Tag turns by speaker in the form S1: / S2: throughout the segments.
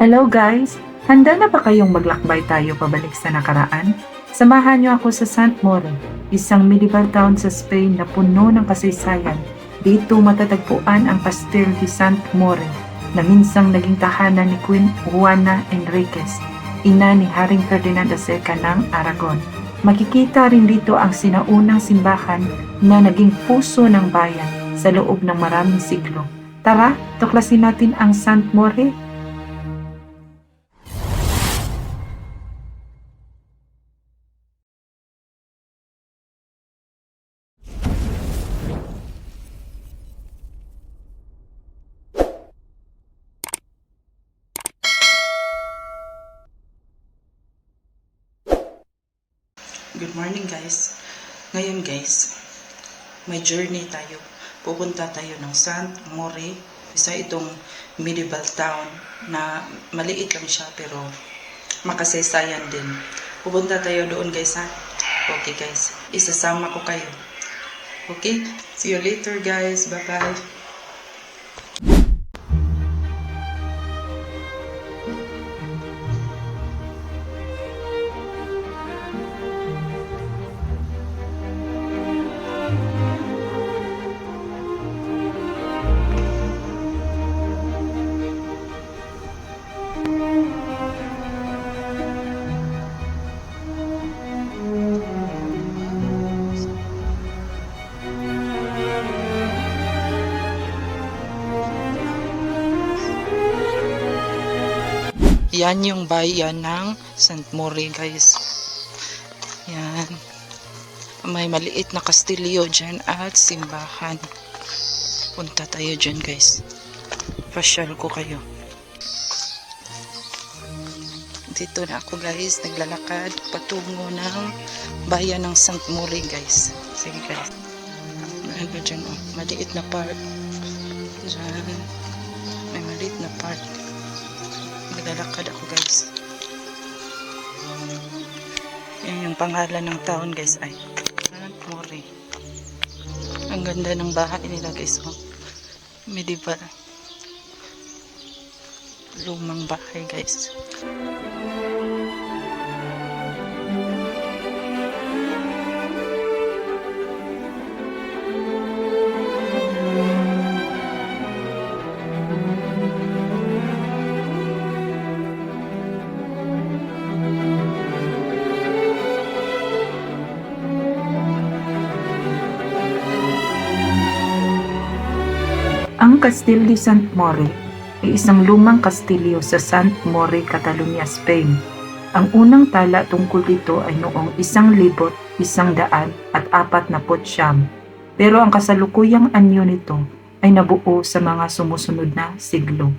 S1: Hello guys! Handa na ba kayong maglakbay tayo pabalik sa nakaraan? Samahan niyo ako sa Sant Mori, isang medieval town sa Spain na puno ng kasaysayan. Dito matatagpuan ang Castel de Sant Mori na minsang naging tahanan ni Queen Juana Enriquez, ina ni Haring Ferdinand II ng Aragon. Makikita rin dito ang sinaunang simbahan na naging puso ng bayan sa loob ng maraming siglo. Tara, tuklasin natin ang Sant Mori.
S2: Good morning guys. Ngayon guys, may journey tayo. Pupunta tayo ng Sant Mori. Isa itong medieval town na maliit lang siya pero makasaysayan din. Pupunta tayo doon guys ha. Okay guys, isasama ko kayo. Okay? See you later guys. Bye bye. Yan yung bayan ng Sant Mori guys. Yan. May maliit na kastilyo dyan at simbahan. Punta tayo dyan guys. Pasyal ko kayo. Dito na ako guys. Naglalakad patungo ng bayan ng Sant Mori guys. Sige guys. Ano dyan oh. Maliit na park. Dyan. May maliit na park. Naglalakad ako guys. Yan yung pangalan ng town guys ay Sant Mori. Ang ganda ng bahay nila guys oh. Medieval. Lumang bahay guys.
S1: Ang Castel de Sant Mori ay isang lumang kastilyo sa Sant Mori, Catalonia, Spain. Ang unang tala tungkol dito ay noong 1149. Pero ang kasalukuyang anyo nito ay nabuo sa mga sumusunod na siglo.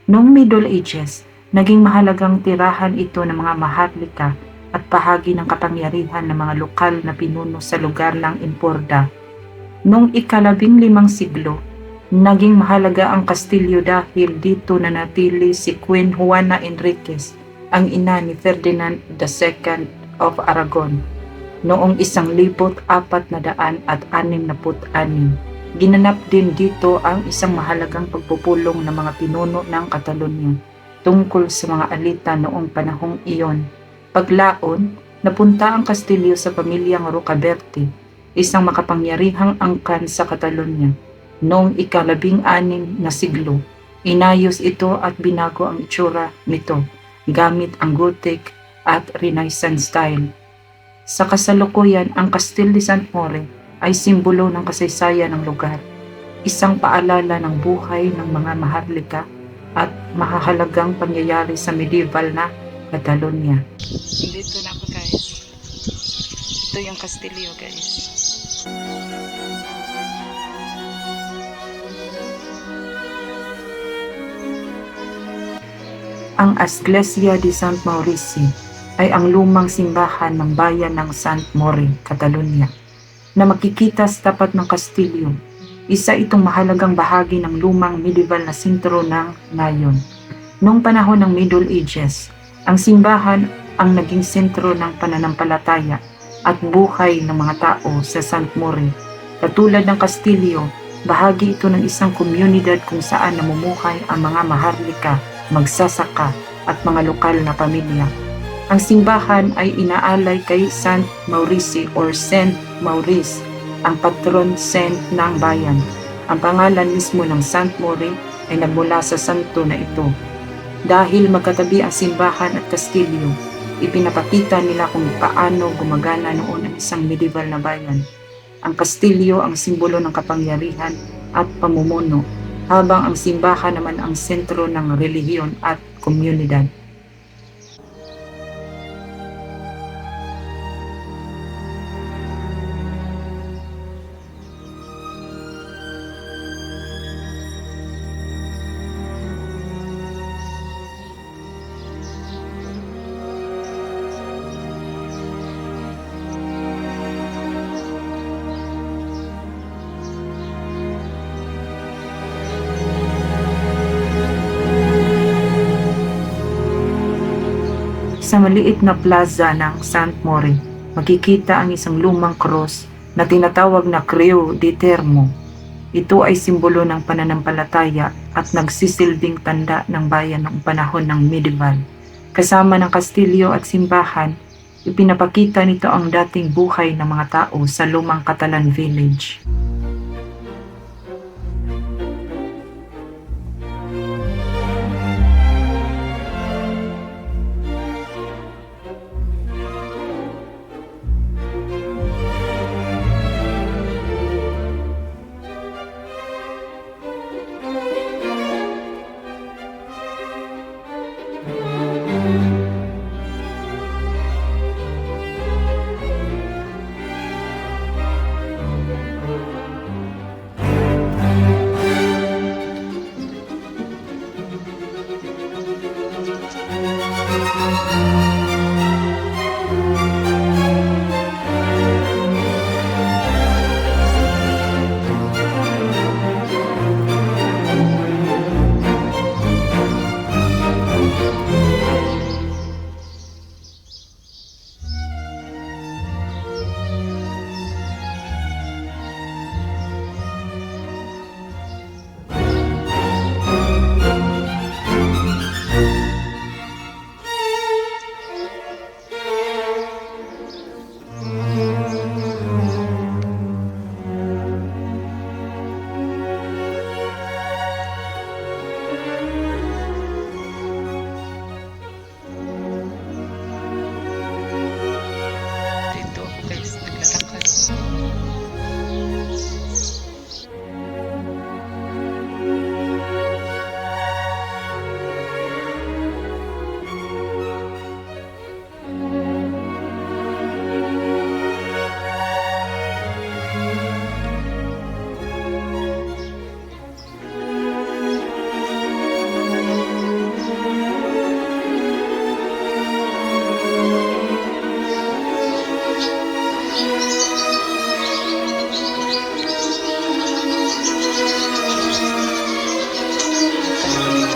S1: Noong Middle Ages, naging mahalagang tirahan ito ng mga maharlika at bahagi ng kapangyarihan ng mga lokal na pinuno sa lugar ng Emporda. Noong ika-15 siglo, naging mahalaga ang kastilyo dahil dito nanatili si Queen Juana Enriquez, ang ina ni Ferdinand II of Aragon, noong 1466. Ginanap din dito ang isang mahalagang pagpupulong ng mga pinuno ng Catalonia tungkol sa mga alita noong panahong iyon. Paglaon, napunta ang kastilyo sa pamilyang Rocaberti, isang makapangyarihang angkan sa Catalonia. Noong ika-16 na siglo, inayos ito at binago ang itsura nito gamit ang Gothic at Renaissance style. Sa kasalukuyan, ang Castel de Sant Mori ay simbolo ng kasaysayan ng lugar, isang paalala ng buhay ng mga maharlika at mahahalagang pangyayari sa medieval na Catalonia.
S2: Dito na ako guys. Ito yung kastilyo guys.
S1: Ang Iglesia de Sant Maurici ay ang lumang simbahan ng bayan ng Sant Mori, Catalonia, na makikita sa tapat ng kastilyo. Isa itong mahalagang bahagi ng lumang medieval na sentro ng ngayon. Noong panahon ng Middle Ages, ang simbahan ang naging sentro ng pananampalataya at buhay ng mga tao sa Sant Mori. Katulad ng kastilyo, bahagi ito ng isang komunidad kung saan namumuhay ang mga maharlika magsasaka at mga lokal na pamilya. Ang simbahan ay inaalay kay Saint Maurice or Saint Maurice, ang patron saint ng bayan. Ang pangalan mismo ng Saint Maurice ay nagmula sa santo na ito. Dahil magkatabi ang simbahan at kastilyo, ipinapakita nila kung paano gumagana noon ang isang medieval na bayan. Ang kastilyo ang simbolo ng kapangyarihan at pamumuno, habang ang simbahan naman ang sentro ng relihiyon at komunidad. Sa maliit na plaza ng Saint Maurice, makikita ang isang lumang cross na tinatawag na Creu de Termo. Ito ay simbolo ng pananampalataya at nagsisilbing tanda ng bayan noong panahon ng medieval. Kasama ng kastilyo at simbahan, ipinapakita nito ang dating buhay ng mga tao sa lumang Catalan village.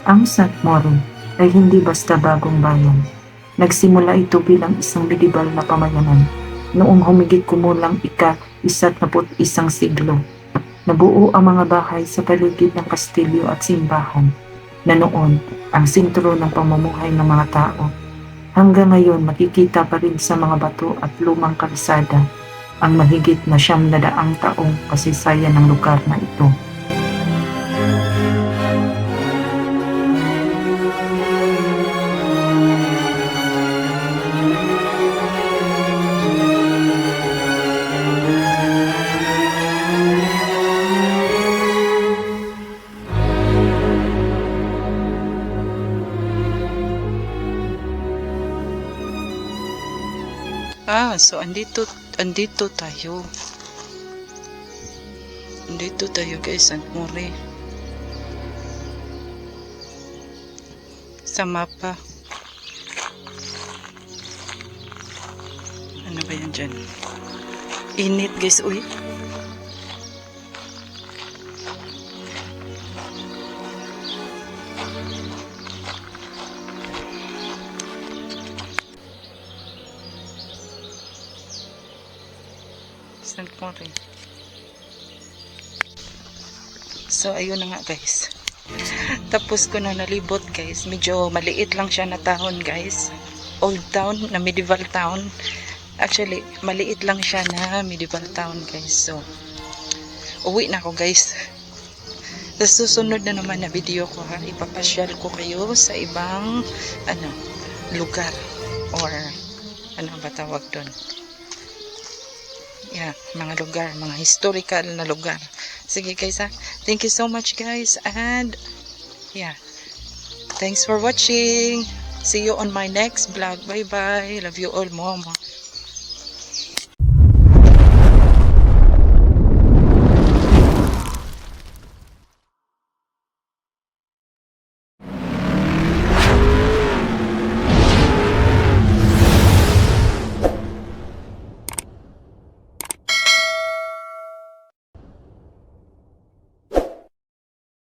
S1: Ang Saint Maurice ay hindi basta bagong bayan. Nagsimula ito bilang isang medieval na pamayanan noong humigit kumulang ika-11 siglo. Nabuo ang mga bahay sa paligid ng kastilyo at simbahan na noon ang sentro ng pamumuhay ng mga tao. Hanggang ngayon makikita pa rin sa mga bato at lumang kalsada ang mahigit na 900 taong kasaysayan ng lugar na ito.
S2: So andito tayo. Andito tayo guys, Saint Maurice. Sa mapa. Ano ba yan dyan? Init guys, uy. Saint Maurice. So ayun na nga guys. Tapos ko na nalibot guys. Medyo maliit lang siya na town guys. Old town na medieval town. Actually, maliit lang siya na medieval town guys. So, uwi na ako guys. Sa susunod na naman na video ko ha, ipapasyal ko kayo sa ibang lugar or ano ba tawag doon. Yeah, mga lugar, mga historical na lugar. Sige guys ha. Thank you so much guys and yeah. Thanks for watching. See you on my next vlog. Bye bye. Love you all, mama.